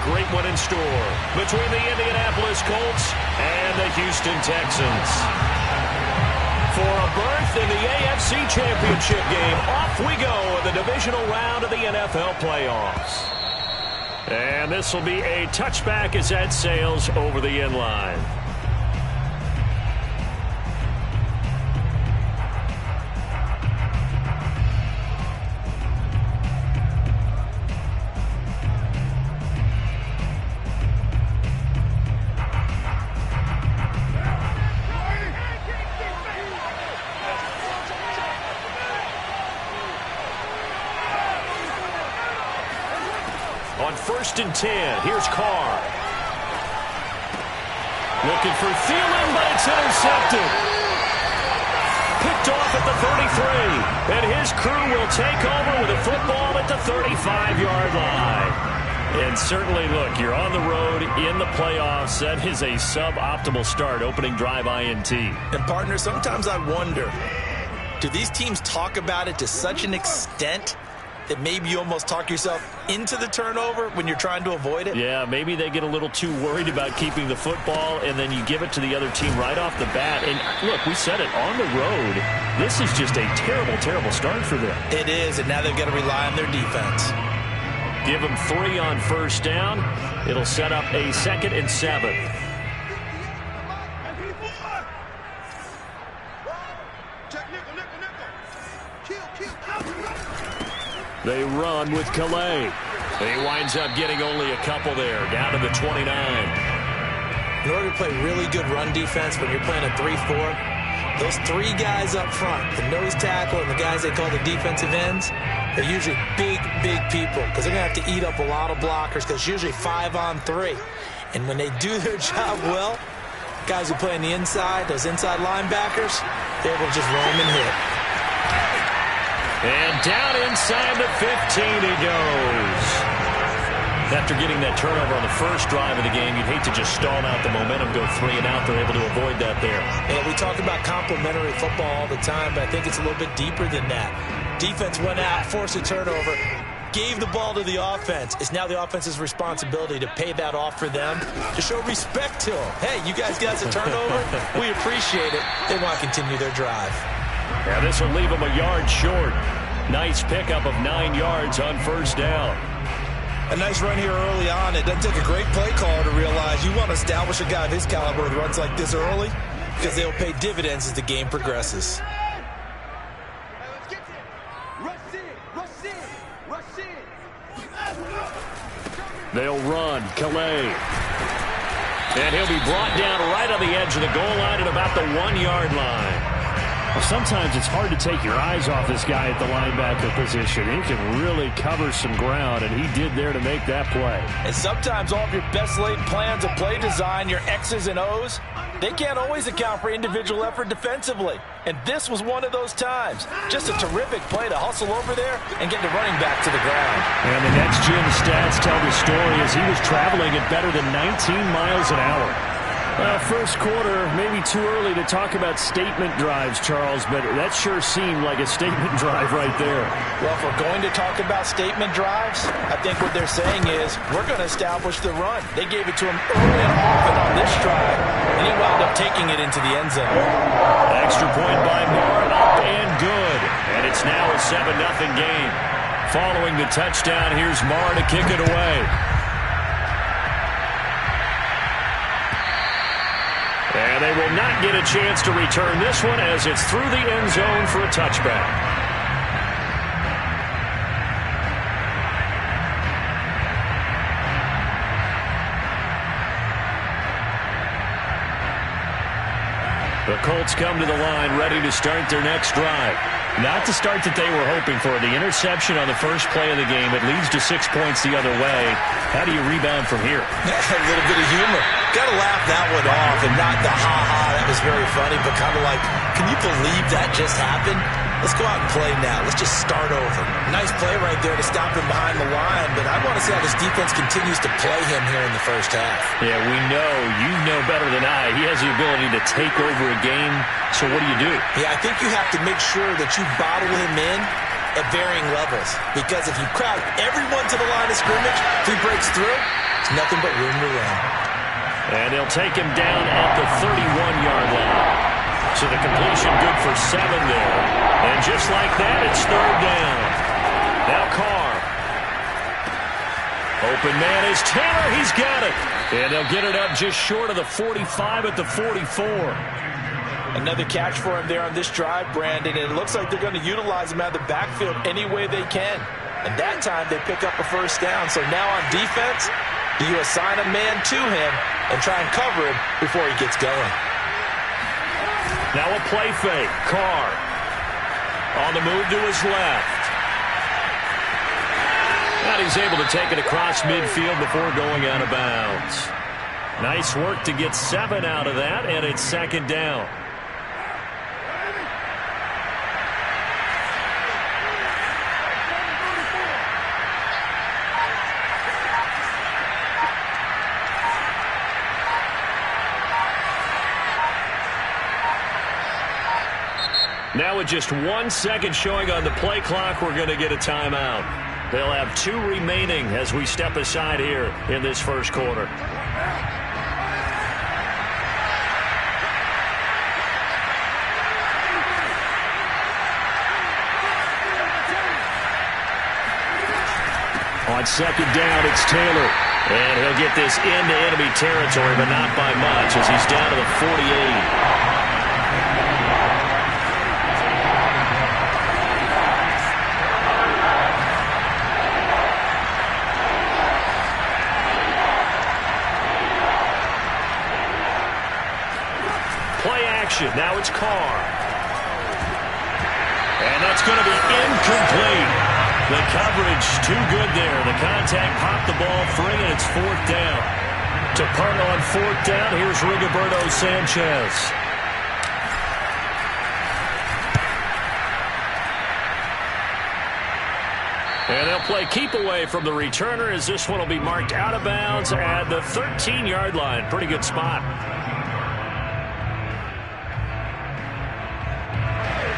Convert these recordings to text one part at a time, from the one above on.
great one in store between the Indianapolis Colts and the Houston Texans. For a berth in the AFC Championship game, off we go in the divisional round of the NFL playoffs. And this will be a touchback as that sails over the end line. On 1st and 10, here's Carr. Looking for Thielen, but it's intercepted. Picked off at the 33. And his crew will take over with a football at the 35-yard line. And certainly, look, you're on the road in the playoffs. That is a suboptimal start, opening drive INT. And, partner, sometimes I wonder, do these teams talk about it to such an extent that maybe you almost talk yourself into the turnover when you're trying to avoid it? Yeah, maybe they get a little too worried about keeping the football, and then you give it to the other team right off the bat. And, look, we said it, on the road, this is just a terrible, terrible start for them. It is, and now they've got to rely on their defense. Give them 3 on 1st down. It'll set up a 2nd and 7. They run with Calais. He winds up getting only a couple there, down to the 29. In order to play really good run defense when you're playing a 3-4, those 3 guys up front, the nose tackle and the guys they call the defensive ends, they're usually big, big people because they're going to have to eat up a lot of blockers because it's usually 5 on 3. And when they do their job well, guys who play on the inside, those inside linebackers, they're able to just roam and hit. And down inside the 15 he goes. After getting that turnover on the first drive of the game, you'd hate to just stall out the momentum, go 3 and out. They're able to avoid that there. And we talk about complementary football all the time, but I think it's a little bit deeper than that. Defense went out, forced a turnover, gave the ball to the offense. It's now the offense's responsibility to pay that off for them, to show respect to them. Hey, you guys got us a turnover? We appreciate it. They want to continue their drive. Yeah, this will leave them a yard short. Nice pickup of 9 yards on 1st down. A nice run here early on. It doesn't take a great play caller to realize you want to establish a guy of his caliber that runs like this early because they'll pay dividends as the game progresses. They'll run. Calais. And he'll be brought down right on the edge of the goal line at about the 1-yard line. Well, sometimes it's hard to take your eyes off this guy at the linebacker position. He can really cover some ground, and he did there to make that play. And sometimes all of your best laid plans of play design, your X's and O's, they can't always account for individual effort defensively. And this was one of those times. Just a terrific play to hustle over there and get the running back to the ground. And the next gen stats tell the story as he was traveling at better than 19 miles an hour. Well, first quarter, maybe too early to talk about statement drives, Charles, but that sure seemed like a statement drive right there. Well, if we're going to talk about statement drives, I think what they're saying is we're going to establish the run. They gave it to him early and often on this drive, and he wound up taking it into the end zone. Extra point by Moore, up and good. And it's now a 7-0 game. Following the touchdown, here's Moore to kick it away. And they will not get a chance to return this one as it's through the end zone for a touchback. The Colts come to the line ready to start their next drive. Not the start that they were hoping for. The interception on the first play of the game. It leads to 6 points the other way. How do you rebound from here? A little bit of humor. Got to laugh that one off and not the ha-ha. That was very funny, but kind of like, can you believe that just happened? Let's go out and play now. Let's just start over. Nice play right there to stop him behind the line, but I want to see how this defense continues to play him here in the first half. Yeah, we know. You know better than I. He has the ability to take over a game, so what do? Yeah, I think you have to make sure that you bottle him in at varying levels, because if you crowd everyone to the line of scrimmage, if he breaks through, it's nothing but room to run. And they'll take him down at the 31-yard line. So the completion good for 7 there. And just like that, it's 3rd down. Now Carr. Open man is Taylor. He's got it. And they'll get it up just short of the 45 at the 44. Another catch for him there on this drive, Brandon. And it looks like they're going to utilize him out of the backfield any way they can. And that time they pick up a 1st down. So now on defense, do you assign a man to him and try and cover him before he gets going? Now a play fake. Carr on the move to his left. And he's able to take it across midfield before going out of bounds. Nice work to get 7 out of that, and it's 2nd down. Now with just 1 second showing on the play clock, we're going to get a timeout. They'll have 2 remaining as we step aside here in this first quarter. On 2nd down, it's Taylor. And he'll get this into enemy territory, but not by much as he's down to the 48. Now it's Carr. And that's going to be incomplete. The coverage too good there. The contact popped the ball free, and it's 4th down. To punt on 4th down, here's Rigoberto Sanchez. And they'll play keep away from the returner as this one will be marked out of bounds at the 13-yard line. Pretty good spot.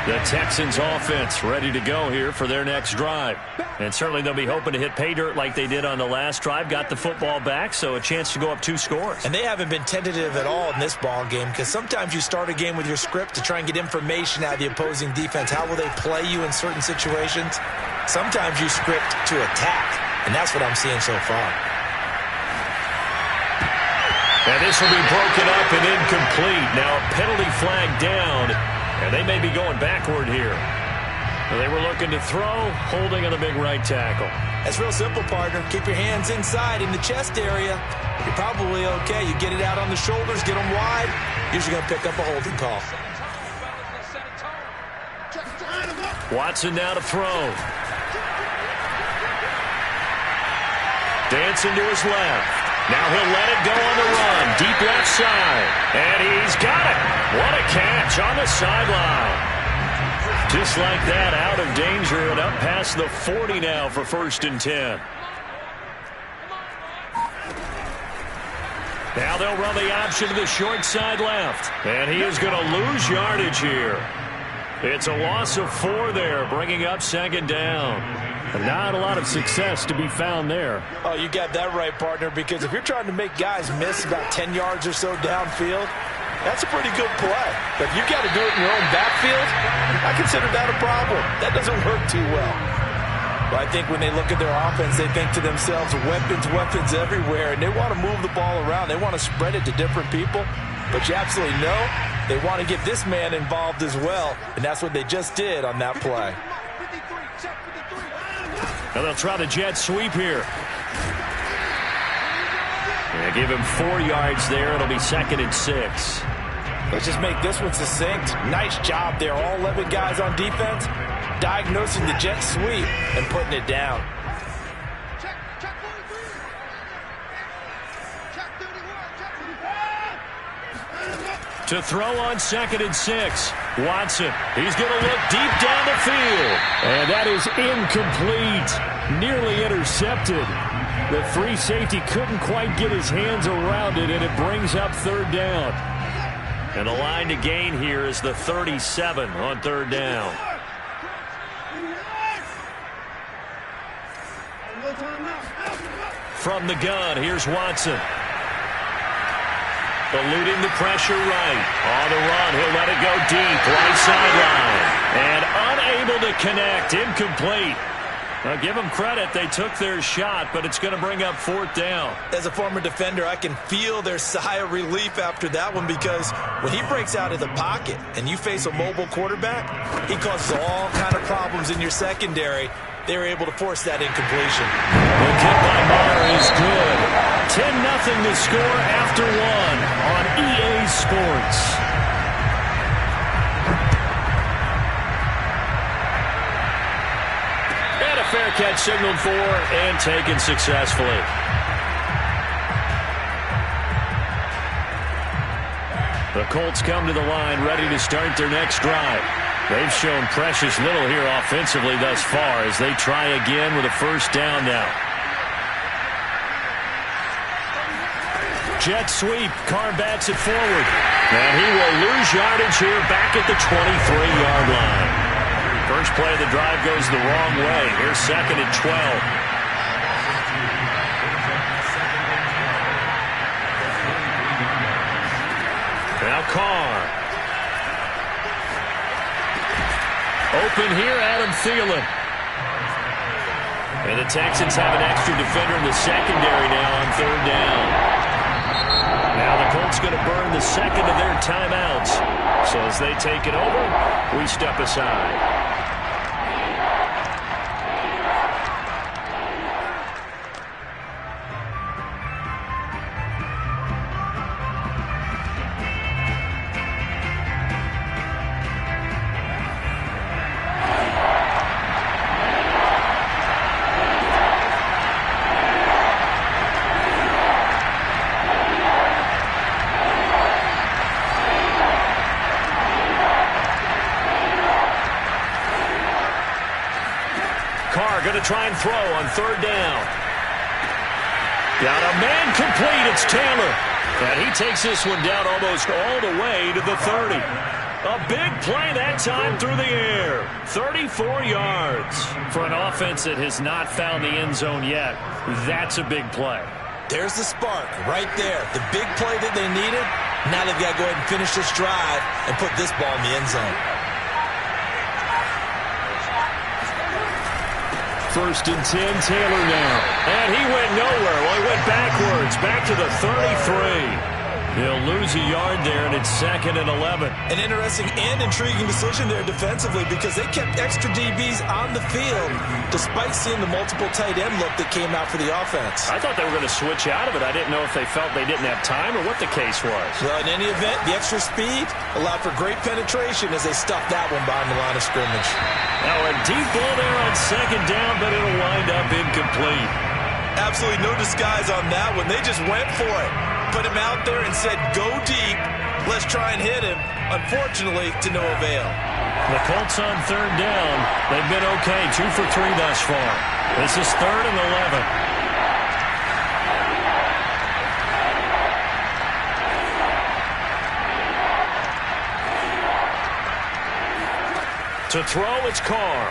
The Texans offense ready to go here for their next drive. And certainly they'll be hoping to hit pay dirt like they did on the last drive. Got the football back, so a chance to go up 2 scores. And they haven't been tentative at all in this ball game because sometimes you start a game with your script to try and get information out of the opposing defense. How will they play you in certain situations? Sometimes you script to attack, and that's what I'm seeing so far. And this will be broken up and incomplete. Now a penalty flag down. And they may be going backward here. They were looking to throw, holding on the big right tackle. That's real simple, partner. Keep your hands inside in the chest area. You're probably okay. You get it out on the shoulders, get them wide. Usually going to pick up a holding call. Watson now to throw. Dancing to his left. Now he'll let it go on the run. Deep left side. And he's got it. What a catch on the sideline. Just like that, out of danger and up past the 40 now for 1st and 10. Now they'll run the option to the short side left. And he is going to lose yardage here. It's a loss of 4 there, bringing up 2nd down. Not a lot of success to be found there. Oh, you got that right, partner, because if you're trying to make guys miss about 10 yards or so downfield, that's a pretty good play. But if you got to do it in your own backfield, I consider that a problem. That doesn't work too well. But I think when they look at their offense, they think to themselves, weapons everywhere, and they want to move the ball around. They want to spread it to different people. But you absolutely know they want to get this man involved as well, and that's what they just did on that play. Now they'll try the jet sweep here. They give him 4 yards there. It'll be 2nd and 6. Let's just make this one succinct. Nice job there. All 11 guys on defense diagnosing the jet sweep and putting it down. To throw on 2nd and 6. Watson, he's going to look deep down the field. And that is incomplete. Nearly intercepted. The free safety couldn't quite get his hands around it, and it brings up 3rd down. And the line to gain here is the 37 on 3rd down. from the gun. Here's Watson. Eluding the pressure right. On the run, he'll let it go deep. Right sideline. And unable to connect. Incomplete. Now, give them credit. They took their shot, but it's going to bring up 4th down. As a former defender, I can feel their sigh of relief after that one, because when he breaks out of the pocket and you face a mobile quarterback, he causes all kind of problems in your secondary. They were able to force that incompletion. The kick by Maher is good. 10-0 to score after 1 on EA Sports. And a fair catch signaled for and taken successfully. The Colts come to the line ready to start their next drive. They've shown precious little here offensively thus far as they try again with a 1st down now. Jet sweep. Carr bats it forward. And he will lose yardage here back at the 23-yard line. First play of the drive goes the wrong way. Here's 2nd and 12. Now Carr. Open here, Adam Thielen. And the Texans have an extra defender in the secondary now on 3rd down. Now the Colts going to burn the 2nd of their timeouts. So as they take it over, we step aside. Going to try and throw on 3rd down. Got a man complete. It's Taylor. And he takes this one down almost all the way to the 30. A big play that time through the air. 34 yards. For an offense that has not found the end zone yet, that's a big play. There's the spark right there. The big play that they needed. Now they've got to go ahead and finish this drive and put this ball in the end zone. 1st and 10, Taylor now. And he went nowhere. Well, he went backwards, back to the 33. He'll lose a yard there, and it's 2nd and 11. An interesting and intriguing decision there defensively, because they kept extra DBs on the field despite seeing the multiple tight end look that came out for the offense. I thought they were going to switch out of it. I didn't know if they felt they didn't have time or what the case was. Well, in any event, the extra speed allowed for great penetration as they stuffed that one behind the line of scrimmage. Now a deep ball there on 2nd down, but it'll wind up incomplete. Absolutely no disguise on that one. They just went for it. Put him out there and said, go deep. Let's try and hit him. Unfortunately, to no avail. The Colts on 3rd down. They've been okay. 2 for 3 thus far. This is 3rd and 11. To throw, it's Carr.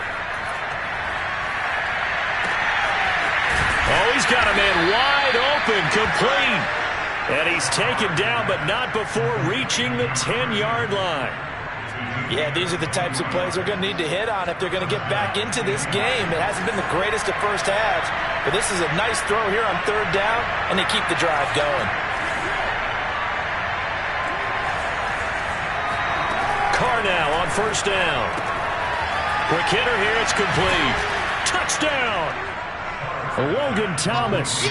Oh, he's got a man wide open, complete. And he's taken down, but not before reaching the 10-yard line. Yeah, these are the types of plays they're going to need to hit on if they're going to get back into this game. It hasn't been the greatest of first halves, but this is a nice throw here on 3rd down, and they keep the drive going. Carr now on 1st down. Quick hitter here, it's complete. Touchdown! Logan Thomas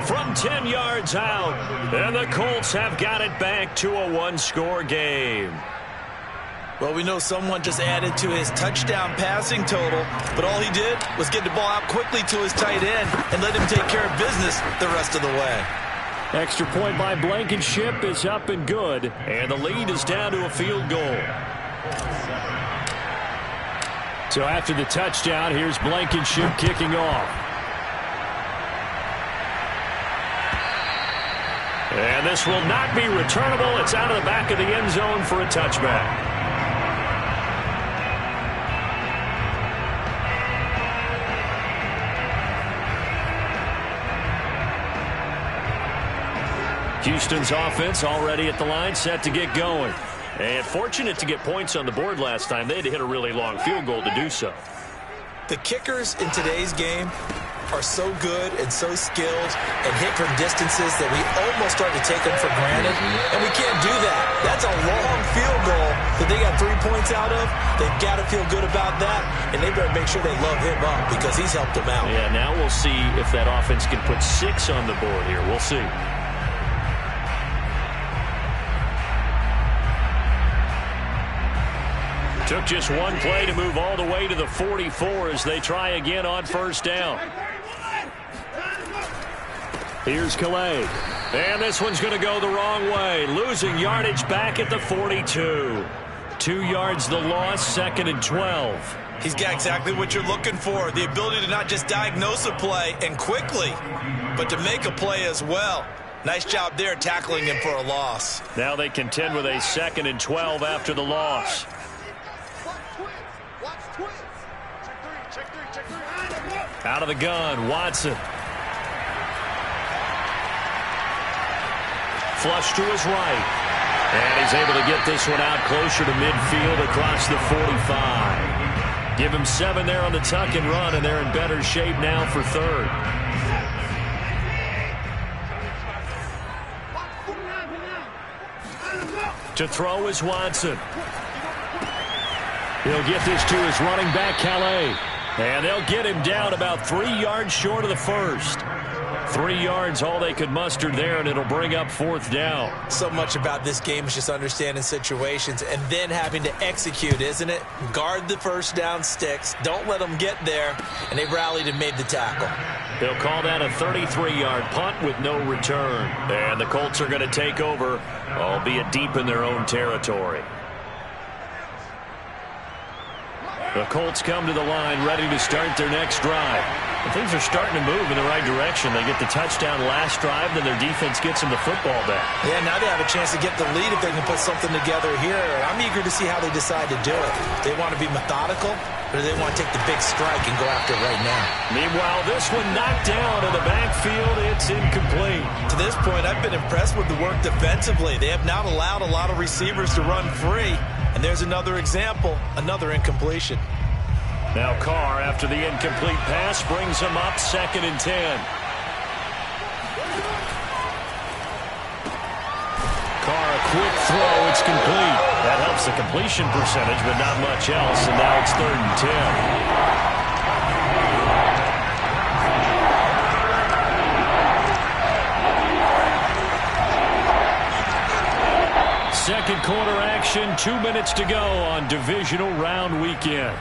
from 10 yards out. And the Colts have got it back to a 1-score game. Well, we know someone just added to his touchdown passing total, but all he did was get the ball out quickly to his tight end and let him take care of business the rest of the way. Extra point by Blankenship is up and good, and the lead is down to a field goal. So after the touchdown, here's Blankenship kicking off. And this will not be returnable. It's out of the back of the end zone for a touchback. Houston's offense already at the line, set to get going. And fortunate to get points on the board last time. They had to hit a really long field goal to do so. The kickers in today's game are so good and so skilled and hit from distances that we almost start to take them for granted, and we can't do that. That's a long field goal that they got 3 points out of. They've got to feel good about that, and they better make sure they love him up because he's helped them out. Yeah, now we'll see if that offense can put 6 on the board here. We'll see. Took just one play to move all the way to the 44 as they try again on first down. Here's Calais. And this one's going to go the wrong way. Losing yardage back at the 42. 2 yards the loss, 2nd and 12. He's got exactly what you're looking for. The ability to not just diagnose a play and quickly, but to make a play as well. Nice job there tackling him for a loss. Now they contend with a 2nd and 12 after the loss. Out of the gun, Watson. Flush to his right. And he's able to get this one out closer to midfield across the 45. Give him 7 there on the tuck and run, and they're in better shape now for 3rd. To throw is Watson. He'll get this to his running back, Calais. And they'll get him down about 3 yards short of the first. 3 yards, all they could muster there, and it'll bring up 4th down. So much about this game is just understanding situations and then having to execute, isn't it? Guard the first down sticks. Don't let them get there. And they rallied and made the tackle. They'll call that a 33-yard punt with no return. And the Colts are going to take over, albeit deep in their own territory. The Colts come to the line ready to start their next drive. And things are starting to move in the right direction. They get the touchdown last drive, then their defense gets them the football back. Yeah, now they have a chance to get the lead if they can put something together here. I'm eager to see how they decide to do it. They want to be methodical, or do they want to take the big strike and go after it right now? Meanwhile, this one knocked down in the backfield. It's incomplete. To this point, I've been impressed with the work defensively. They have not allowed a lot of receivers to run free. And there's another example, another incompletion. Now Carr, after the incomplete pass, brings him up 2nd and 10. Carr, a quick throw, it's complete. That helps the completion percentage, but not much else, and now it's 3rd and 10. Second quarter action, 2 minutes to go on divisional round weekend.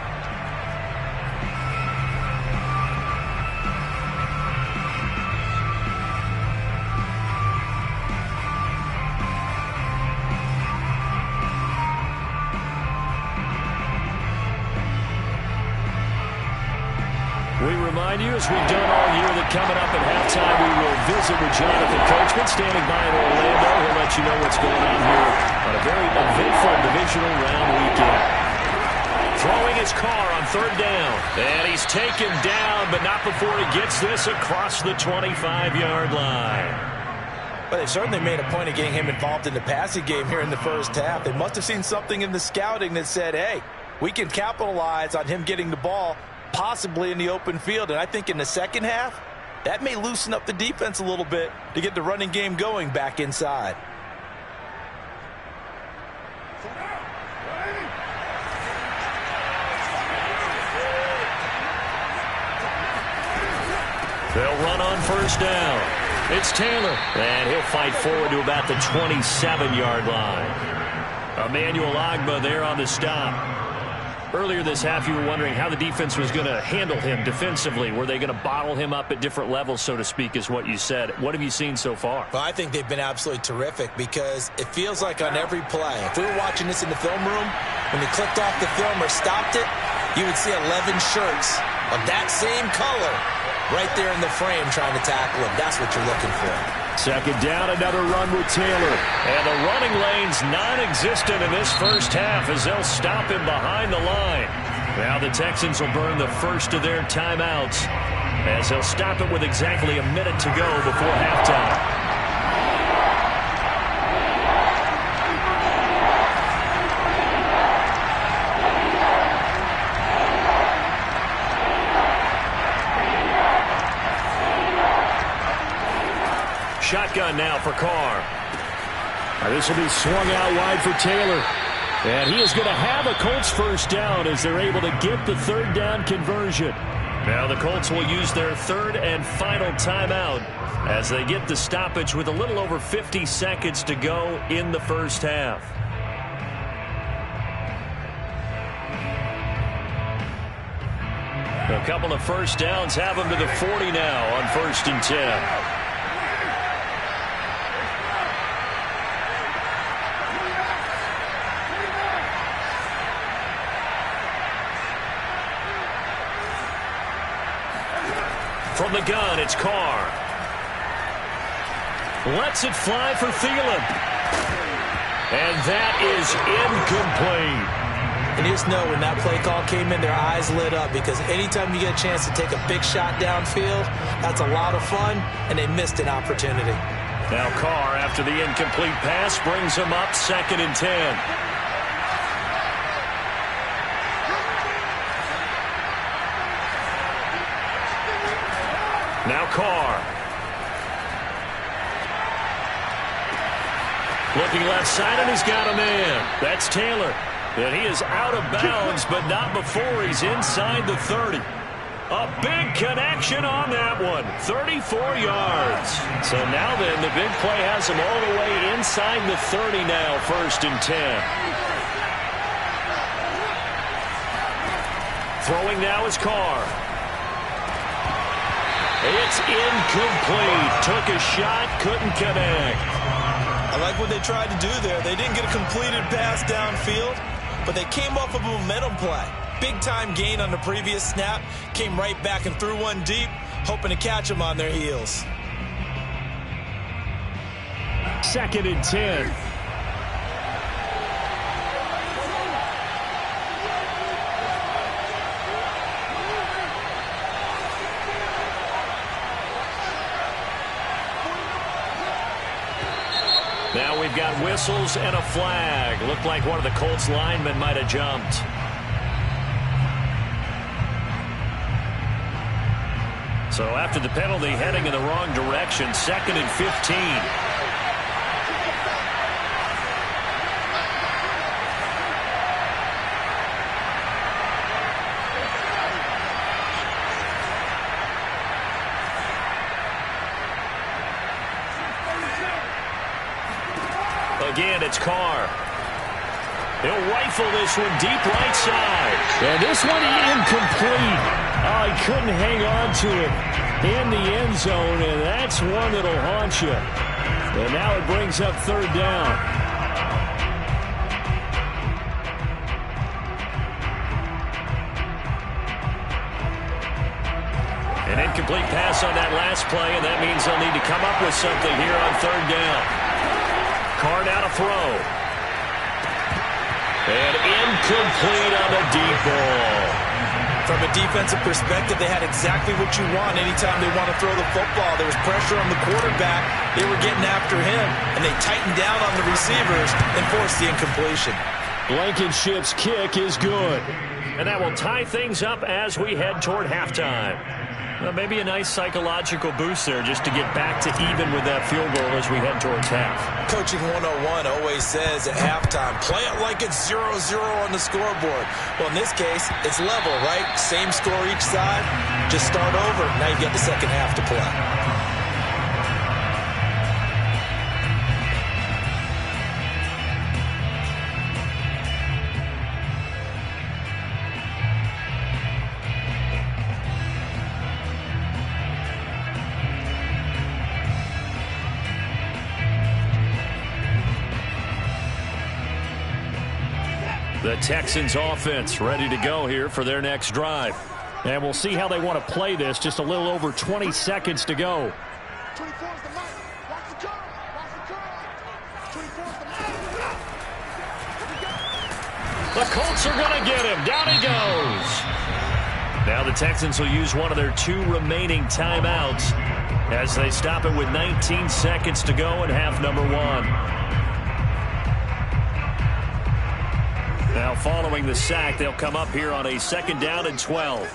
We remind you, as we've done all year, that coming up at halftime, we will visit with Jonathan Coachman, standing by in Orlando. He'll let you know what's going on here on a very eventful divisional round weekend. Throwing his Carr on 3rd down. And he's taken down, but not before he gets this across the 25-yard line. But they certainly made a point of getting him involved in the passing game here in the first half. They must have seen something in the scouting that said, hey, we can capitalize on him getting the ball possibly in the open field. And I think in the second half, that may loosen up the defense a little bit to get the running game going back inside. They'll run on first down. It's Taylor, and he'll fight forward to about the 27-yard line. Emmanuel Ogbah there on the stop. Earlier this half, you were wondering how the defense was going to handle him defensively. Were they going to bottle him up at different levels, so to speak, is what you said. What have you seen so far? Well, I think they've been absolutely terrific because it feels like on every play, if we were watching this in the film room, when they clicked off the film or stopped it, you would see 11 shirts of that same color right there in the frame trying to tackle him. That's what you're looking for. Second down, another run with Taylor. And the running lane's non-existent in this first half as they'll stop him behind the line. Now the Texans will burn the first of their timeouts as they'll stop it with exactly a minute to go before halftime. shotgun now for Carr. This will be swung out wide for Taylor. And he is going to have a Colts first down as they're able to get the third down conversion. Now the Colts will use their third and final timeout as they get the stoppage with a little over 50 seconds to go in the first half. A couple of first downs have them to the 40 now on 1st and 10. From the gun, it's Carr. Lets it fly for Thielen. And that is incomplete. And you just know when that play call came in, their eyes lit up because anytime you get a chance to take a big shot downfield, that's a lot of fun, and they missed an opportunity. Now Carr, after the incomplete pass, brings him up 2nd and 10. Now Carr. Looking left side, and he's got a man. That's Taylor. And he is out of bounds, but not before he's inside the 30. A big connection on that one. 34 yards. So now then, the big play has him all the way inside the 30 now, 1st and 10. Throwing now is Carr. It's incomplete. Took a shot, couldn't connect. I like what they tried to do there. They didn't get a completed pass downfield, but they came off of a momentum play. Big-time gain on the previous snap. Came right back and threw one deep, hoping to catch them on their heels. 2nd and 10. Now we've got whistles and a flag. Looked like one of the Colts linemen might have jumped. So after the penalty, heading in the wrong direction, 2nd and 15. Again, it's Carr. He'll rifle this one deep right side. And this one incomplete. Oh, he couldn't hang on to it in the end zone, and that's one that'll haunt you. And now it brings up 3rd down. An incomplete pass on that last play, and that means they'll need to come up with something here on 3rd down. Carr now to throw. And incomplete on the deep ball. From a defensive perspective, they had exactly what you want anytime they want to throw the football. There was pressure on the quarterback. They were getting after him, and they tightened down on the receivers and forced the incompletion. Blankenship's kick is good. And that will tie things up as we head toward halftime. Well, maybe a nice psychological boost there just to get back to even with that field goal as we head towards half. Coaching 101 always says at halftime, play it like it's 0-0 on the scoreboard. Well, in this case, it's level, right? Same score each side. Just start over. Now you get the second half to play. The Texans offense ready to go here for their next drive. And we'll see how they want to play this. Just a little over 20 seconds to go. The Colts are going to get him. Down he goes. Now the Texans will use one of their 2 remaining timeouts as they stop it with 19 seconds to go in half number 1. Now, following the sack, they'll come up here on a 2nd down and 12.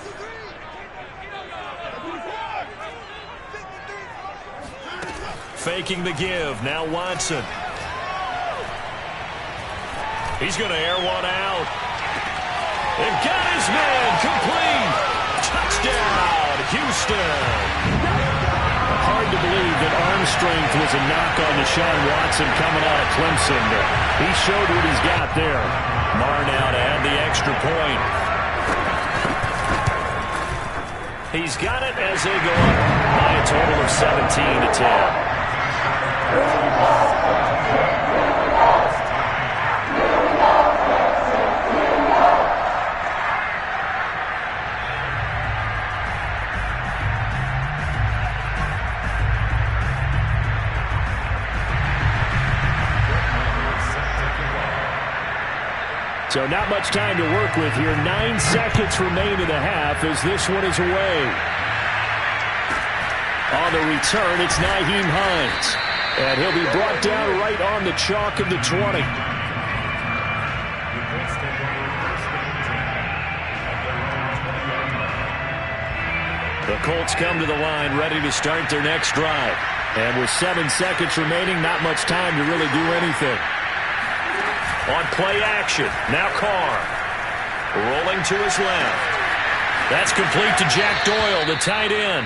Faking the give. Now Watson. He's going to air one out. They've got his man. Complete. Touchdown, Houston. Hard to believe that arm strength was a knock on Deshaun Watson coming out of Clemson. He showed what he's got there. Marr now to add the extra point. He's got it as they go up by a total of 17-10. So not much time to work with here. 9 seconds remain in the half as this one is away. On the return, it's Nyheim Hines. And he'll be brought down right on the chalk of the 20. The Colts come to the line ready to start their next drive. And with 7 seconds remaining, not much time to really do anything. On play action, now Carr. Rolling to his left. That's complete to Jack Doyle, the tight end.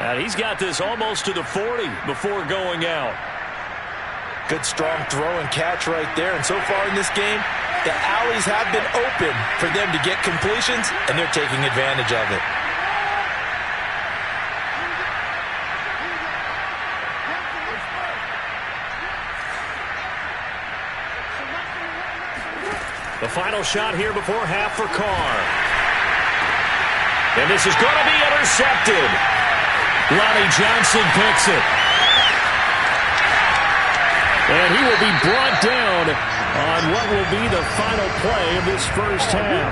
And he's got this almost to the 40 before going out. Good strong throw and catch right there. And so far in this game, the alleys have been open for them to get completions, and they're taking advantage of it. The final shot here before half for Carr. And this is going to be intercepted. Lonnie Johnson picks it. And he will be brought down on what will be the final play of this first half.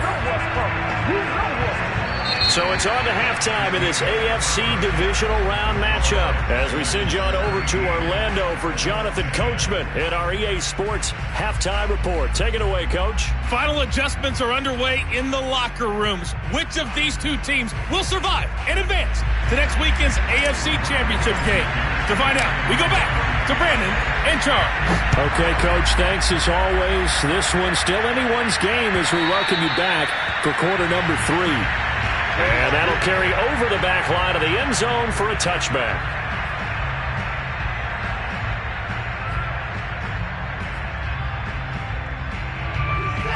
So it's on to halftime in this AFC divisional round matchup as we send you on over to Orlando for Jonathan Coachman in our EA Sports halftime report. Take it away, Coach. Final adjustments are underway in the locker rooms. Which of these two teams will survive and advance to next weekend's AFC Championship game? To find out, we go back to Brandon and Charles. Okay, Coach, thanks as always. This one's still anyone's game as we welcome you back for quarter number 3. And that'll carry over the back line of the end zone for a touchback.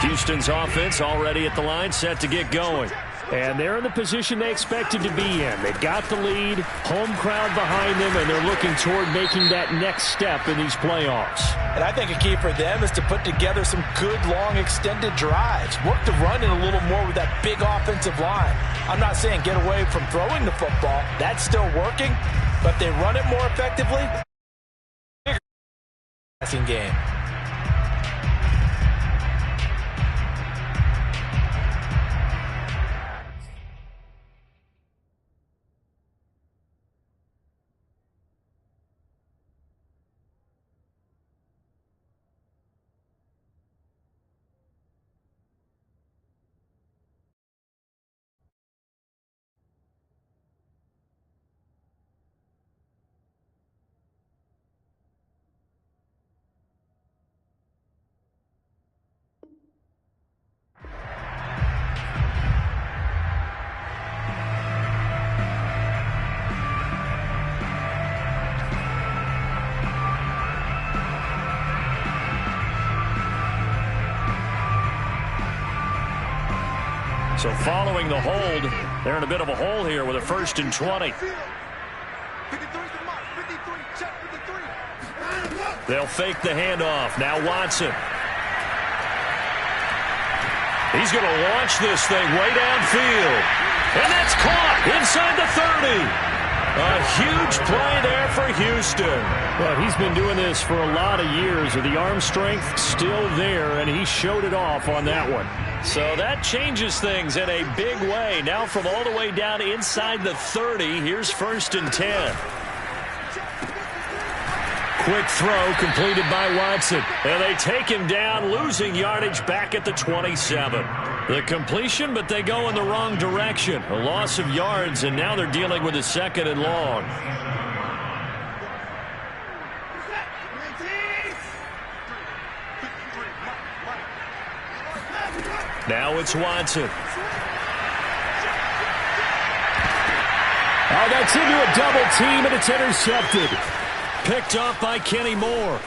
Houston's offense already at the line, set to get going. And they're in the position they expected to be in. They've got the lead, home crowd behind them, and they're looking toward making that next step in these playoffs. And I think a key for them is to put together some good, long, extended drives. Work the run in a little more with that big offensive line. I'm not saying get away from throwing the football. That's still working. But they run it more effectively. Passing game. So following the hold, they're in a bit of a hole here with a 1st and 20. They'll fake the handoff. Now Watson. He's going to launch this thing way downfield. And that's caught inside the 30. A huge play there for Houston. Well, he's been doing this for a lot of years. The arm strength still there, and he showed it off on that one. So that changes things in a big way. Now from all the way down inside the 30, here's 1st and 10. Quick throw completed by Watson. And they take him down, losing yardage back at the 27. The completion, but they go in the wrong direction. A loss of yards, and now they're dealing with a 2nd and long. Now it's Watson. Oh, that's into a double team, and it's intercepted. Picked off by Kenny Moore.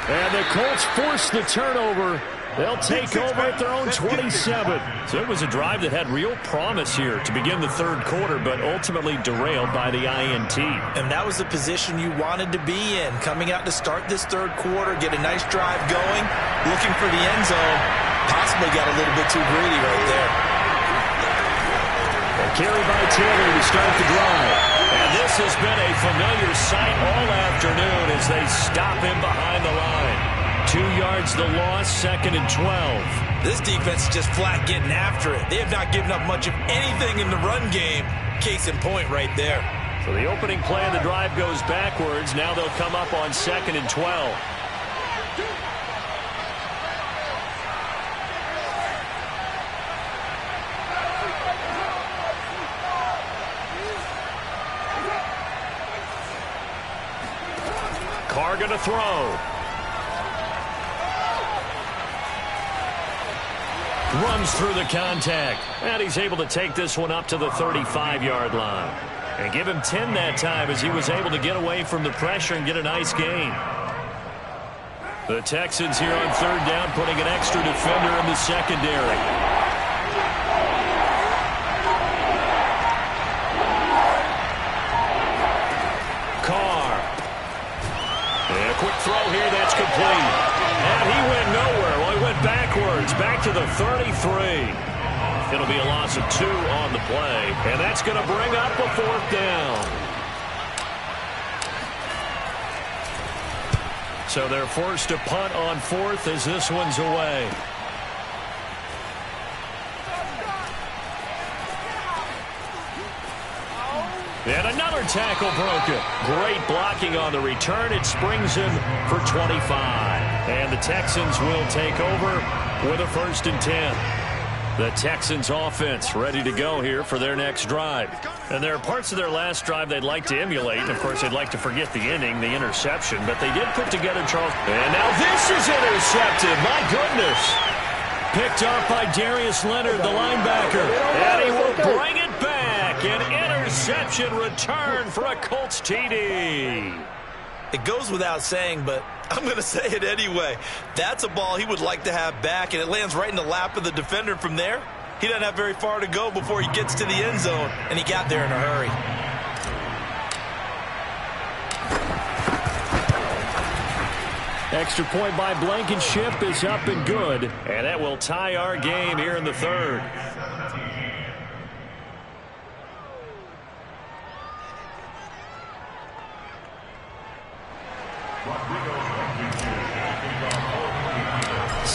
And the Colts force the turnover. They'll take over at their own 27. So it was a drive that had real promise here to begin the third quarter, but ultimately derailed by the INT. And that was the position you wanted to be in. Coming out to start this third quarter, get a nice drive going, looking for the end zone. Possibly got a little bit too greedy right there. A carry by Taylor to start the drive. And this has been a familiar sight all afternoon as they stop him behind the line. 2 yards the loss, 2nd and 12. This defense is just flat getting after it. They have not given up much of anything in the run game. Case in point right there. So the opening play of the drive goes backwards. Now they'll come up on 2nd and 12. Carr going to throw. Runs through the contact. And he's able to take this one up to the 35-yard line. And give him 10 that time as he was able to get away from the pressure and get a nice gain. The Texans here on third down putting an extra defender in the secondary. Carr. And a quick throw here that's complete. And he went nowhere. Well, he went backwards, back to the 33. It'll be a loss of 2 on the play, and that's going to bring up a 4th down. So they're forced to punt on 4th as this one's away. And another tackle broken. Great blocking on the return. It springs him for 25. And the Texans will take over with a 1st and 10. The Texans offense ready to go here for their next drive. And there are parts of their last drive they'd like to emulate. And, of course, they'd like to forget the inning, the interception. But they did put together Charles. And now this is intercepted. My goodness. Picked off by Darius Leonard, the linebacker. And he will bring it back. An interception return for a Colts TD. It goes without saying, but I'm going to say it anyway. That's a ball he would like to have back, and it lands right in the lap of the defender from there. He doesn't have very far to go before he gets to the end zone, and he got there in a hurry. Extra point by Blankenship is up and good, and that will tie our game here in the third.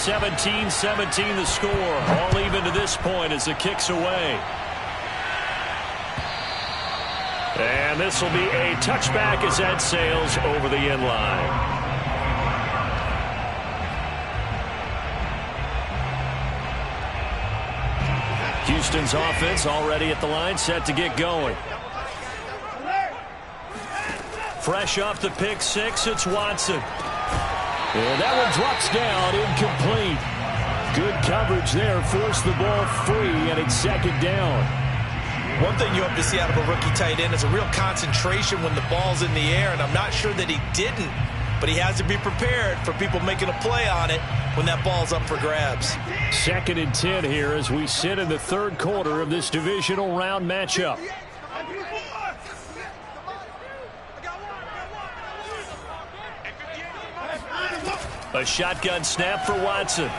(17-17) the score. All even to this point as the kick's away. And this will be a touchback as that sails over the end line. Houston's offense already at the line, set to get going. Fresh off the pick six, it's Watson. And that one drops down, incomplete. Good coverage there, forced the ball free, and it's 2nd down. One thing you hope to see out of a rookie tight end is a real concentration when the ball's in the air, and I'm not sure that he didn't, but he has to be prepared for people making a play on it when that ball's up for grabs. 2nd and 10 here as we sit in the third quarter of this divisional round matchup. A shotgun snap for Watson.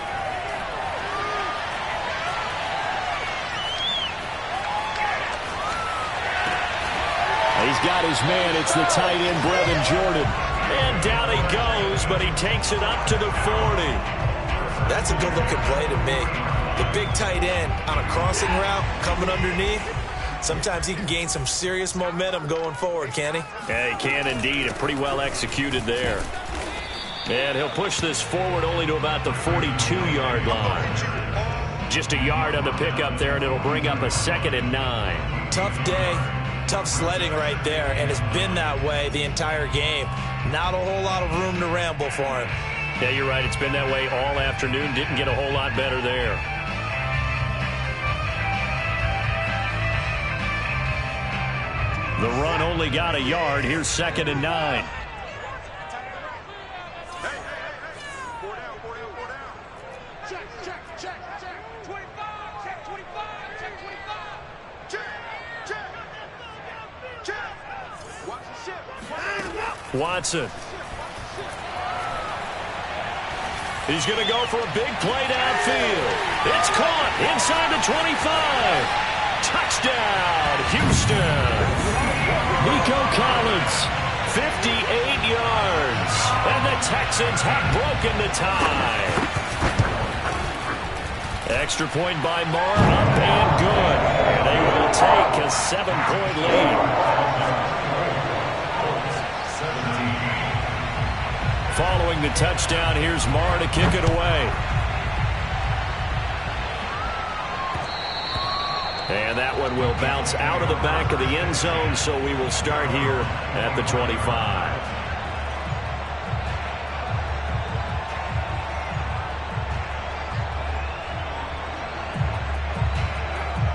He's got his man. It's the tight end, Brevin Jordan. And down he goes, but he takes it up to the 40. That's a good-looking play to me. The big tight end on a crossing route coming underneath. Sometimes he can gain some serious momentum going forward, can he? Yeah, he can indeed, and pretty well executed there. And he'll push this forward only to about the 42-yard line. Just a yard on the pickup there, and it'll bring up a 2nd and 9. Tough day, tough sledding right there, and it's been that way the entire game. Not a whole lot of room to ramble for him. Yeah, you're right. It's been that way all afternoon. Didn't get a whole lot better there. The run only got a yard. Here's 2nd and 9. Watson. He's going to go for a big play downfield. It's caught inside the 25. Touchdown, Houston. Nico Collins, 58 yards. And the Texans have broken the tie. Extra point by Marr, up and good. And they will take a 7-point lead. Following the touchdown, here's Marr to kick it away. And that one will bounce out of the back of the end zone, so we will start here at the 25.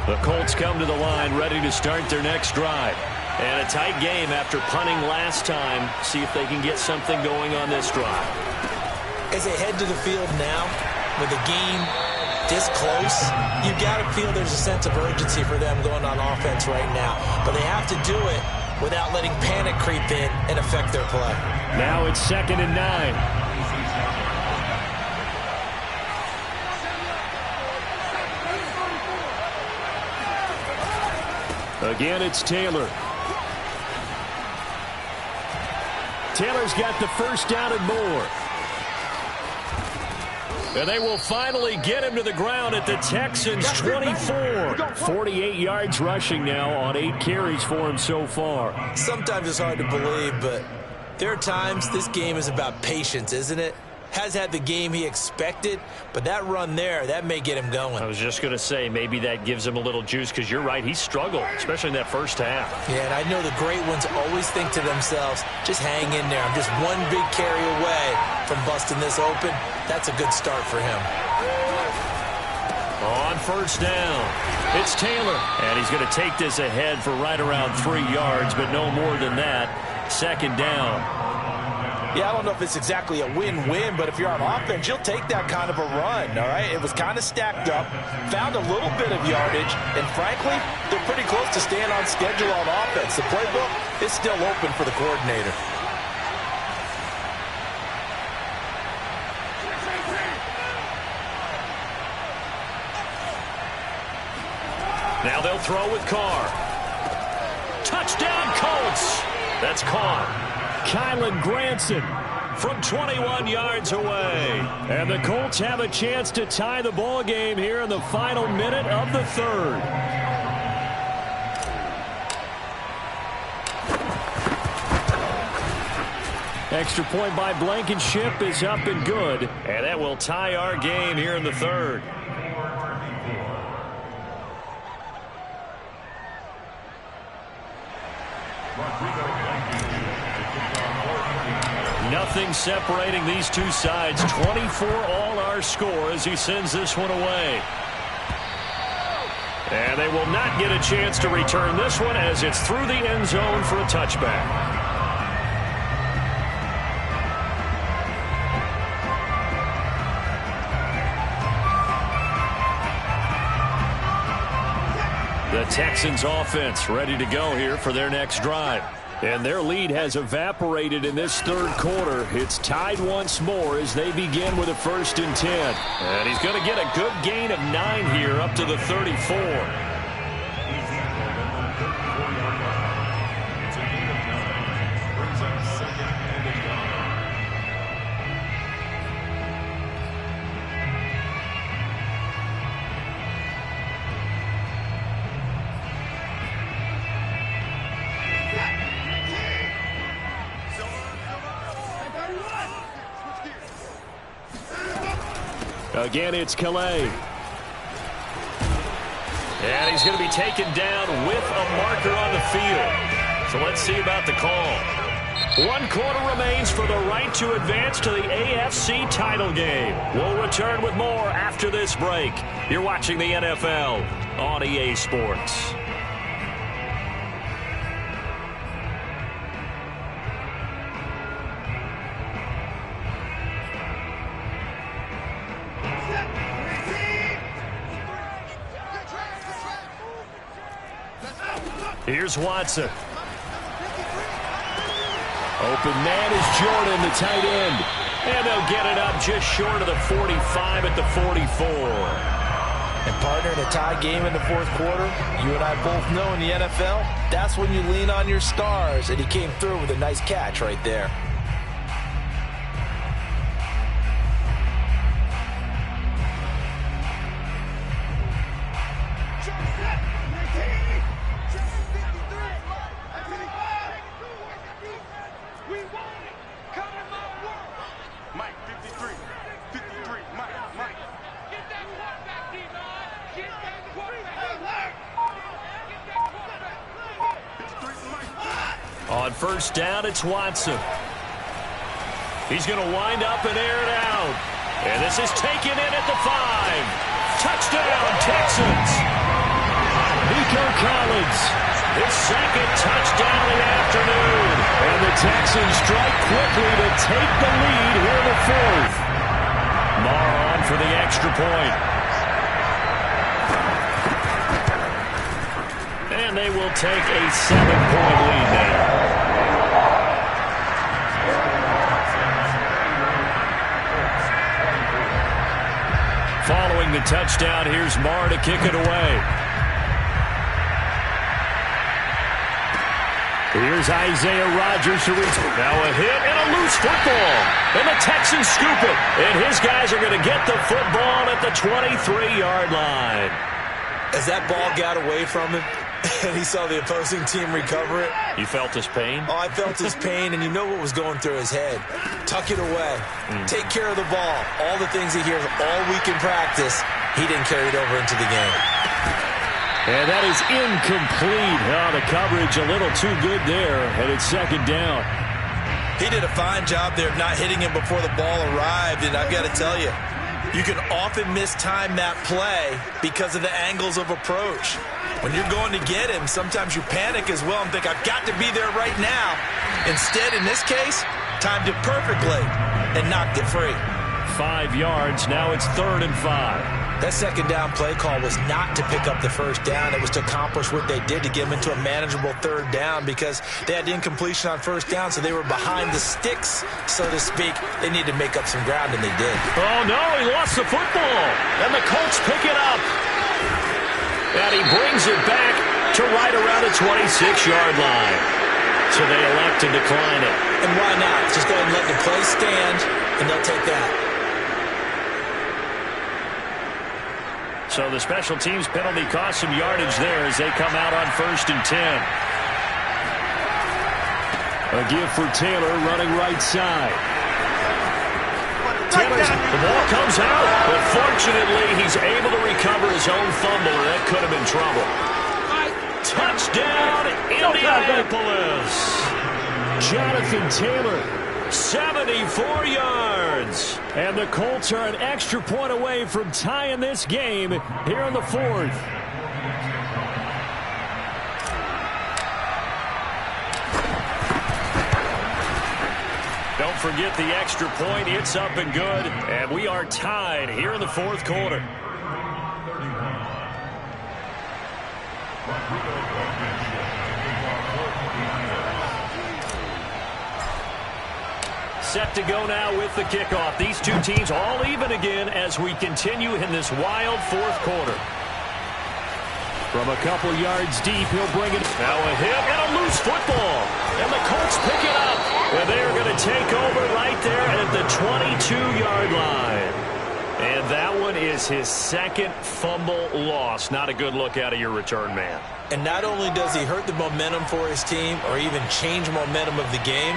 The Colts come to the line, ready to start their next drive. And a tight game after punting last time. See if they can get something going on this drive. As they head to the field now, with the game this close, you got to feel there's a sense of urgency for them going on offense right now. But they have to do it without letting panic creep in and affect their play. Now it's 2nd and 9. Again, it's Taylor. Taylor's got the first down and more. And they will finally get him to the ground at the Texans' 24. 48 yards rushing now on 8 carries for him so far. Sometimes it's hard to believe, but there are times this game is about patience, isn't it? Has had the game he expected, but that run there, that may get him going. I was just going to say, maybe that gives him a little juice, because you're right, he struggled, especially in that first half. Yeah, and I know the great ones always think to themselves, just hang in there. I'm just one big carry away from busting this open. That's a good start for him. On first down, it's Taylor, and he's going to take this ahead for right around 3 yards, but no more than that. 2nd down. Yeah, I don't know if it's exactly a win-win, but if you're on offense, you'll take that kind of a run, all right? It was kind of stacked up, found a little bit of yardage, and frankly, they're pretty close to staying on schedule on offense. The playbook is still open for the coordinator. Now they'll throw with Carr. Touchdown, Colts! That's caught. Kylan Granson from 21 yards away. And the Colts have a chance to tie the ball game here in the final minute of the 3rd. Extra point by Blankenship is up and good. And that will tie our game here in the 3rd. Nothing separating these two sides. 24 all our score as he sends this one away. And they will not get a chance to return this one as it's through the end zone for a touchback. The Texans offense ready to go here for their next drive. And their lead has evaporated in this 3rd quarter. It's tied once more as they begin with a 1st and 10. And he's going to get a good gain of 9 here up to the 34. Again, it's Calais. And he's going to be taken down with a marker on the field. So let's see about the call. 1 quarter remains for the right to advance to the AFC title game. We'll return with more after this break. You're watching the NFL on EA Sports. Here's Watson. Open man is Jordan, the tight end. And they'll get it up just short of the 45 at the 44. And partner, in a tie game in the fourth quarter, you and I both know in the NFL, that's when you lean on your stars. And he came through with a nice catch right there. On first down, it's Watson. He's going to wind up and air it out. And this is taken in at the 5. Touchdown, Texans. Nico Collins, his second touchdown of the afternoon. And the Texans strike quickly to take the lead here in the 4th. Marr on for the extra point. And they will take a 7-point lead now. Following the touchdown, here's Marr to kick it away. Here's Isaiah Rodgers to reach. Now a hit and a loose football. And the Texans scoop it. And his guys are going to get the football at the 23-yard line. As that ball got away from him, and he saw the opposing team recover it. You felt his pain? Oh, I felt his pain, and you know what was going through his head. Tuck it away. Take care of the ball. All the things he hears all week in practice, he didn't carry it over into the game. And that is incomplete. Oh, the coverage a little too good there, and it's second down. He did a fine job there of not hitting him before the ball arrived, and I've got to tell you, you can often mistime that play because of the angles of approach. When you're going to get him, sometimes you panic as well and think, I've got to be there right now. Instead, in this case, timed it perfectly and knocked it free. 5 yards. Now it's 3rd and 5. That second down play call was not to pick up the first down. It was to accomplish what they did to get them into a manageable 3rd down because they had incompletion on first down, so they were behind the sticks, so to speak. They needed to make up some ground, and they did. Oh, no, he lost the football. And the Colts pick it up. And he brings it back to right around the 26-yard line. So they elect to decline it. And why not? Just go ahead and let the play stand, and they'll take that. So the special teams penalty cost some yardage there as they come out on 1st and 10. A give for Taylor running right side. The ball comes out, but fortunately he's able to recover his own fumble, and that could have been trouble. Touchdown, Indianapolis. Jonathan Taylor, 74 yards. And the Colts are an extra point away from tying this game here in the 4th. Don't forget the extra point. It's up and good. And we are tied here in the 4th quarter. Set to go now with the kickoff. These two teams all even again as we continue in this wild 4th quarter. From a couple yards deep, he'll bring it. Now a hit and a loose football. And the Colts pick it up. And they're going to take over right there at the 22-yard line. And that one is his 2nd fumble loss. Not a good look out of your return man. And not only does he hurt the momentum for his team or even change momentum of the game,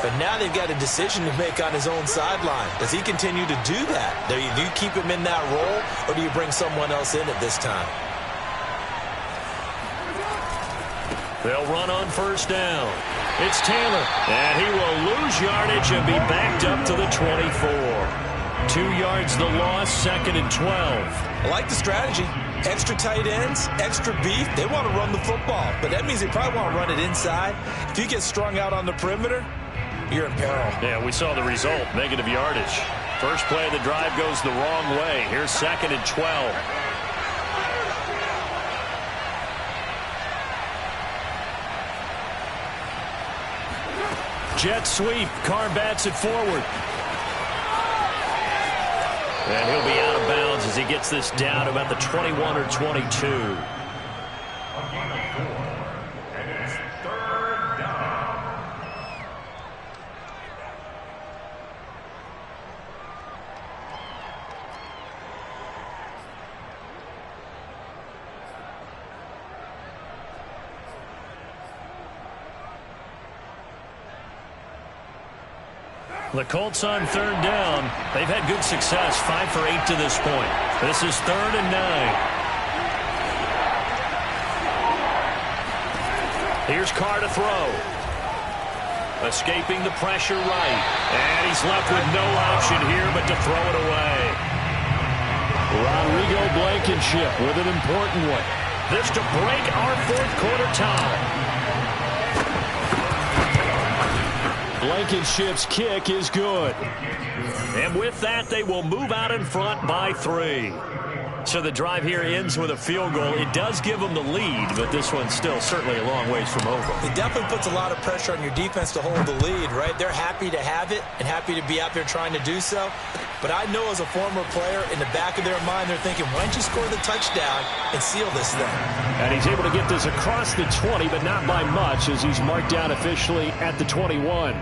but now they've got a decision to make on his own sideline. Does he continue to do that? Do you keep him in that role, or do you bring someone else in at this time? They'll run on 1st down. It's Taylor, and he will lose yardage and be backed up to the 24. 2 yards the loss, 2nd and 12. I like the strategy. Extra tight ends, extra beef. They want to run the football, but that means they probably want to run it inside. If you get strung out on the perimeter, you're in peril. Yeah, we saw the result, negative yardage. First play of the drive goes the wrong way. Here's 2nd and 12. Jet sweep. Carr bats it forward. And he'll be out of bounds as he gets this down about the 21 or 22. The Colts on 3rd down. They've had good success, 5 for 8 to this point. This is 3rd and 9. Here's Carr to throw. Escaping the pressure right. And he's left with no option here but to throw it away. Rodrigo Blankenship with an important one. This to break our 4th quarter tie. Blankenship's kick is good. And with that, they will move out in front by 3. So the drive here ends with a field goal. It does give them the lead, but this one's still certainly a long ways from over. It definitely puts a lot of pressure on your defense to hold the lead, right? They're happy to have it and happy to be out there trying to do so. But I know as a former player, in the back of their mind, they're thinking, why don't you score the touchdown and seal this thing? And he's able to get this across the 20, but not by much, as he's marked down officially at the 21.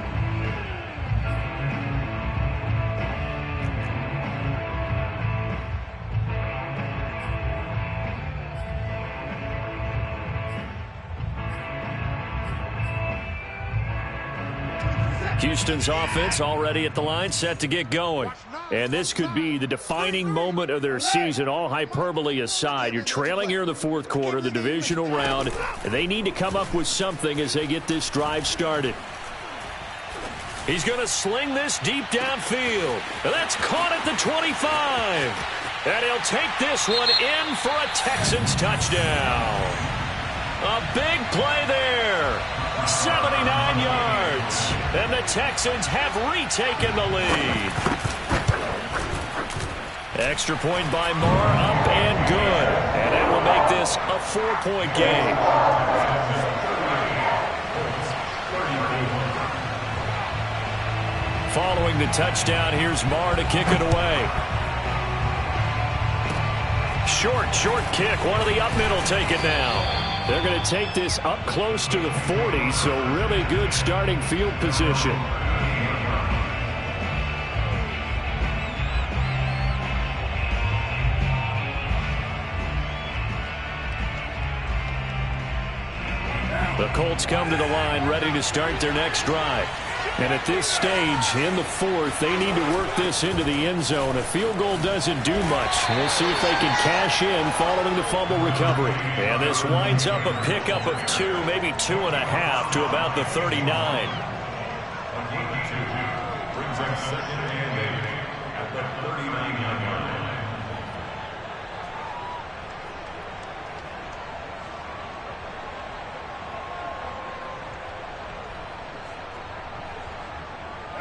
Houston's offense already at the line, set to get going. And this could be the defining moment of their season, all hyperbole aside. You're trailing here in the 4th quarter, the divisional round, and they need to come up with something as they get this drive started. He's going to sling this deep downfield. And that's caught at the 25. And he'll take this one in for a Texans touchdown. A big play there. 79 yards. And the Texans have retaken the lead. Extra point by Moore, up and good. And that will make this a 4-point game. Following the touchdown, here's Moore to kick it away. Short kick. One of the up middle take it now. They're going to take this up close to the 40, so really good starting field position. The Colts come to the line ready to start their next drive. And at this stage, in the 4th, they need to work this into the end zone. A field goal doesn't do much. We'll see if they can cash in following the fumble recovery. And this winds up a pickup of 2, maybe 2.5 to about the 39. Brings up 2nd and 8 at the 39-yard line.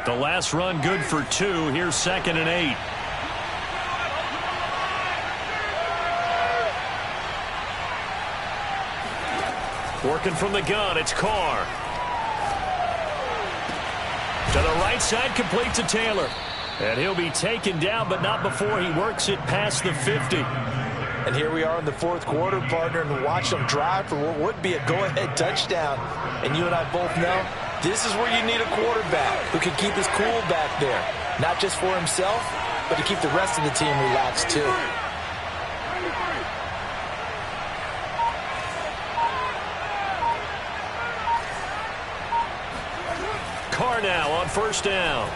The last run good for 2. Here's 2nd and 8. Working from the gun, it's Carr. To the right side, complete to Taylor. And he'll be taken down, but not before he works it past the 50. And here we are in the 4th quarter, partner, and watch them drive for what would be a go-ahead touchdown. And you and I both know this is where you need a quarterback who can keep his cool back there. Not just for himself, but to keep the rest of the team relaxed too. Carr now on 1st down.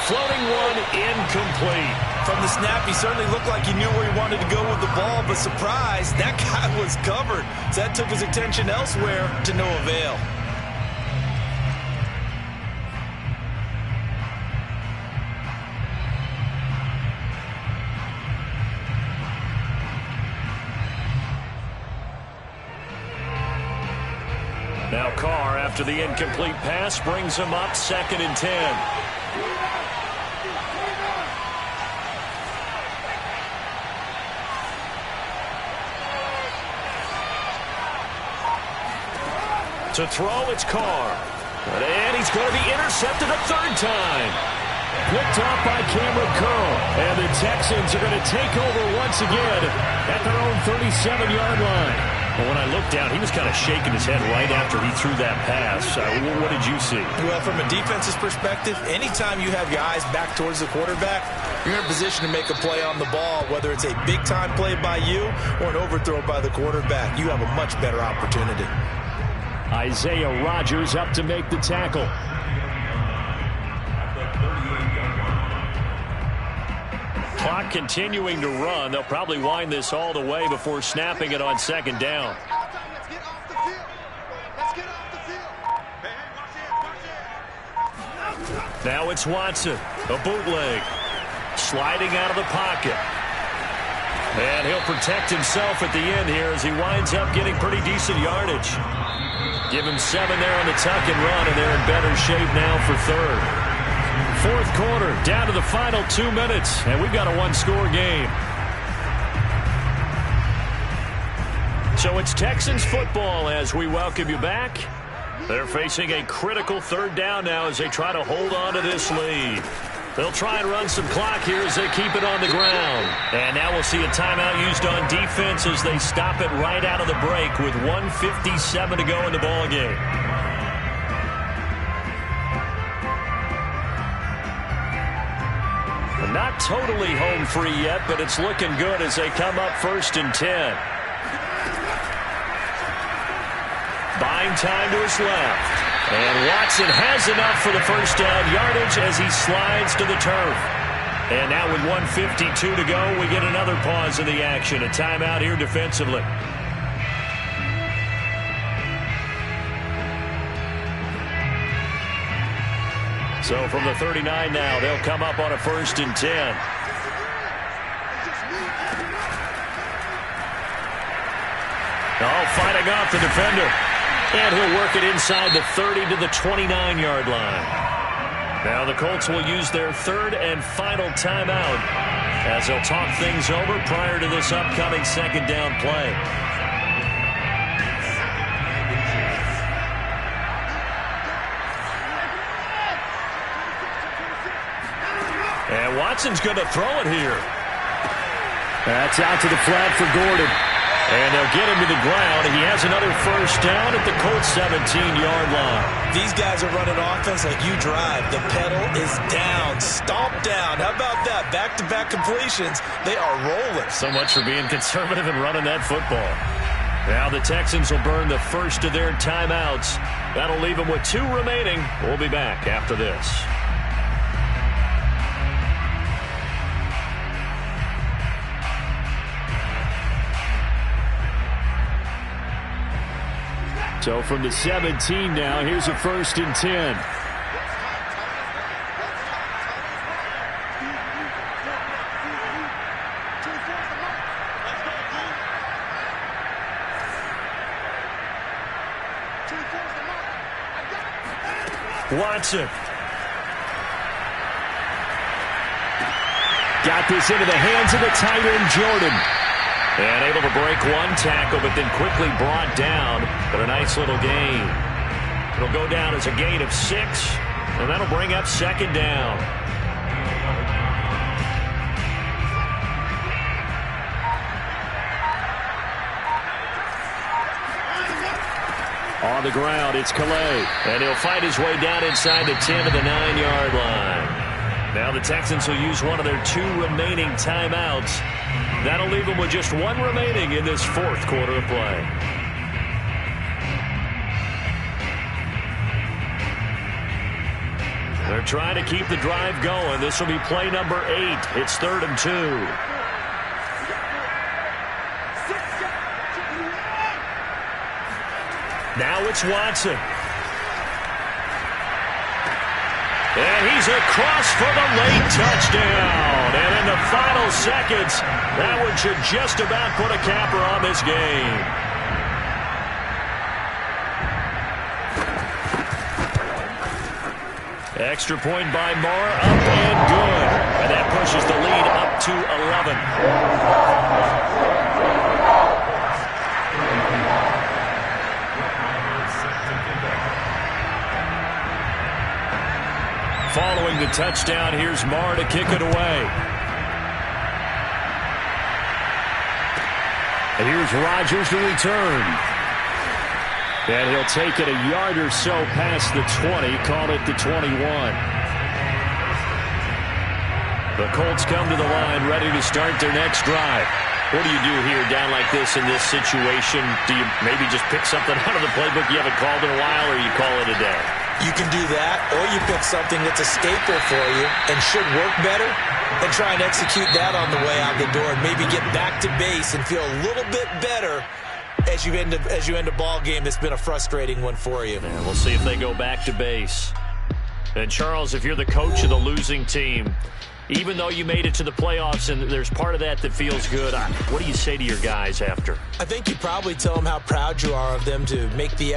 Floating one incomplete. From the snap, he certainly looked like he knew where he wanted to go with the ball, but surprise, that guy was covered. So that took his attention elsewhere to no avail. Now Carr, after the incomplete pass, brings him up 2nd and 10. To throw, it's Carr. And he's going to be intercepted a 3rd time. Picked off by Cameron Curl. And the Texans are going to take over once again at their own 37-yard line. Well, when I looked down, he was kind of shaking his head right after he threw that pass. What did you see? Well, from a defense's perspective, anytime you have your eyes back towards the quarterback, you're in a position to make a play on the ball, whether it's a big-time play by you or an overthrow by the quarterback. You have a much better opportunity. Isaiah Rodgers up to make the tackle. Clock continuing to run. They'll probably wind this all the way before snapping it on 2nd down. Now it's Watson, a bootleg, sliding out of the pocket. And he'll protect himself at the end here as he winds up getting pretty decent yardage. Give him 7 there on the tuck and run, and they're in better shape now for 3rd. 4th quarter, down to the final 2 minutes, and we've got a 1-score game. So it's Texans football as we welcome you back. They're facing a critical 3rd down now as they try to hold on to this lead. They'll try and run some clock here as they keep it on the ground. And now we'll see a timeout used on defense as they stop it right out of the break with 1:57 to go in the ballgame. Not totally home free yet, but it's looking good as they come up 1st and 10. Buying time to his left. And Watson has enough for the 1st down yardage as he slides to the turf. And now with 1:52 to go, we get another pause in the action. A timeout here defensively. So from the 39 now, they'll come up on a 1st and 10. Oh, fighting off the defender. And he'll work it inside the 30 to the 29-yard line. Now the Colts will use their 3rd and final timeout as they'll talk things over prior to this upcoming 2nd down play. And Watson's going to throw it here. That's out to the flat for Gordon. And they'll get him to the ground. He has another 1st down at the Colts 17-yard line. These guys are running offense like you drive. The pedal is down, stomp down. How about that? Back-to-back completions. They are rolling. So much for being conservative and running that football. Now the Texans will burn the 1st of their timeouts. That'll leave them with 2 remaining. We'll be back after this. So from the 17 now, here's a 1st and 10. Watson. Got this into the hands of the tight end, Jordan. And able to break one tackle, but then quickly brought down for a nice little gain. It'll go down as a gain of 6, and that'll bring up 2nd down. On the ground, it's Calais, and he'll fight his way down inside the 10 to the 9-yard line. Now the Texans will use one of their 2 remaining timeouts. That'll leave them with just 1 remaining in this 4th quarter of play. They're trying to keep the drive going. This will be play number 8. It's 3rd and 2. Now it's Watson. And he's across for the late touchdown. And in the final seconds, that one should just about put a capper on this game. Extra point by Moore, up and good. And that pushes the lead up to 11. Following the touchdown, here's Moore to kick it away. And here's Rodgers to return. And he'll take it a yard or so past the 20, call it the 21. The Colts come to the line, ready to start their next drive. What do you do here down like this in this situation? Do you maybe just pick something out of the playbook you haven't called in a while, or you call it a day? You can do that, or you pick something that's a staple for you and should work better and try and execute that on the way out the door and maybe get back to base and feel a little bit better as you end a ball game that's been a frustrating one for you. And we'll see if they go back to base. And Charles, if you're the coach of the losing team, even though you made it to the playoffs and there's part of that feels good, what do you say to your guys after? I think you probably tell them how proud you are of them to make the